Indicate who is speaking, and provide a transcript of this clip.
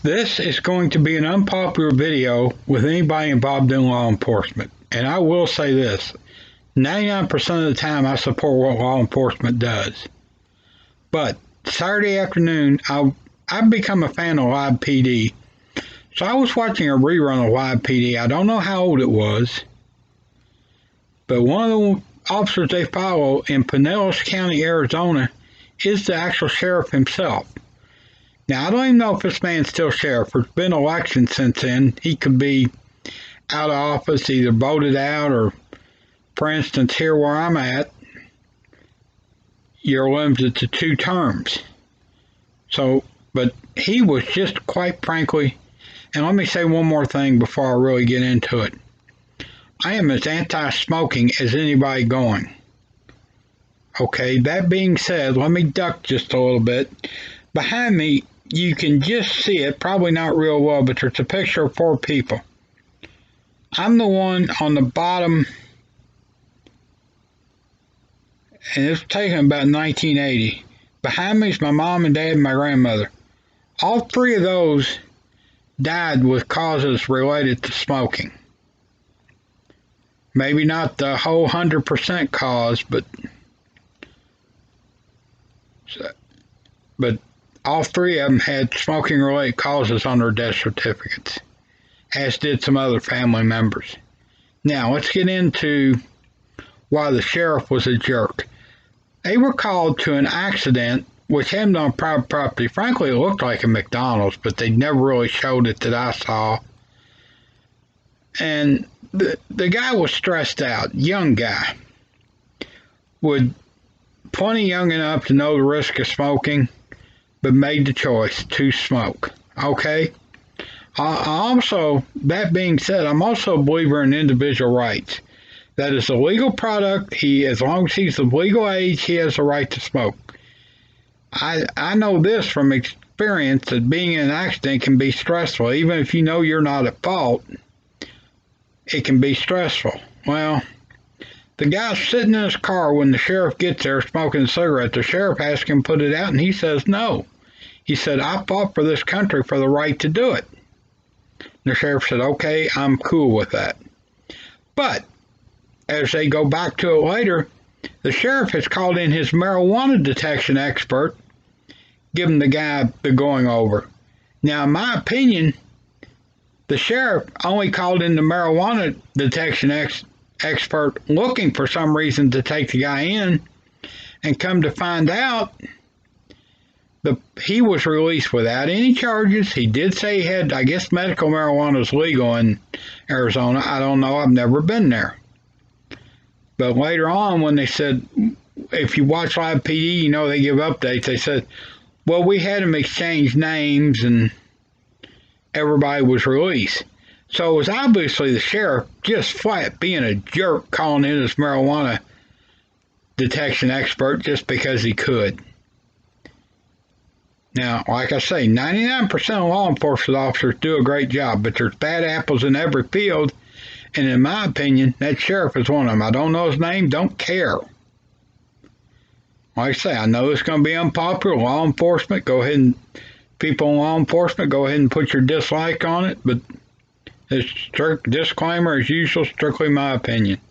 Speaker 1: This is going to be an unpopular video with anybody involved in law enforcement. And I will say this, 99% of the time I support what law enforcement does. But Saturday afternoon, I've become a fan of Live PD. So I was watching a rerun of Live PD. I don't know how old it was, but one of the officers they follow in Pinals County, Arizona, is the actual sheriff himself. Now, I don't even know if this man's still sheriff. There's been elections since then. He could be out of office, either voted out, or, for instance, here where I'm at, you're limited to 2 terms. So, but he was just, quite frankly, and let me say one more thing before I really get into it. I am as anti-smoking as anybody going. Okay, that being said, let me duck just a little bit. Behind me, you can just see it, probably not real well, but there's a picture of 4 people. I'm the one on the bottom, and it was taken about 1980. Behind me is my mom and dad and my grandmother. All 3 of those died with causes related to smoking. Maybe not the whole 100% cause, but all 3 of them had smoking-related causes on their death certificates, as did some other family members. Now, let's get into why the sheriff was a jerk. They were called to an accident which happened on private property. Frankly, it looked like a McDonald's, but they never really showed it that I saw. And the guy was stressed out, young guy. Plenty young enough to know the risk of smoking, but made the choice to smoke. Okay? Also, that being said, I'm also a believer in individual rights. That is a legal product. As long as he's of legal age, he has the right to smoke. I know this from experience that being in an accident can be stressful. Even if you know you're not at fault, it can be stressful. Well, the guy's sitting in his car when the sheriff gets there smoking a cigarette. The sheriff asks him to put it out, and he says no. He said, I fought for this country for the right to do it. The sheriff said, okay, I'm cool with that. But as they go back to it later, the sheriff has called in his marijuana detection expert, giving the guy the going over. Now, in my opinion, the sheriff only called in the marijuana detection expert looking for some reason to take the guy in, and come to find out, he was released without any charges. He did say he had, I guess medical marijuana is legal in Arizona. I don't know. I've never been there. But later on, when they said, if you watch Live PD, you know they give updates. They said, well, we had him exchange names and everybody was released. So it was obviously the sheriff just flat being a jerk calling in his marijuana detection expert just because he could. Now, like I say, 99% of law enforcement officers do a great job, but there's bad apples in every field, and in my opinion, that sheriff is one of them. I don't know his name, don't care. Like I say, I know it's going to be unpopular. Law enforcement, people in law enforcement, go ahead and put your dislike on it, but it's strict disclaimer, as usual, strictly my opinion.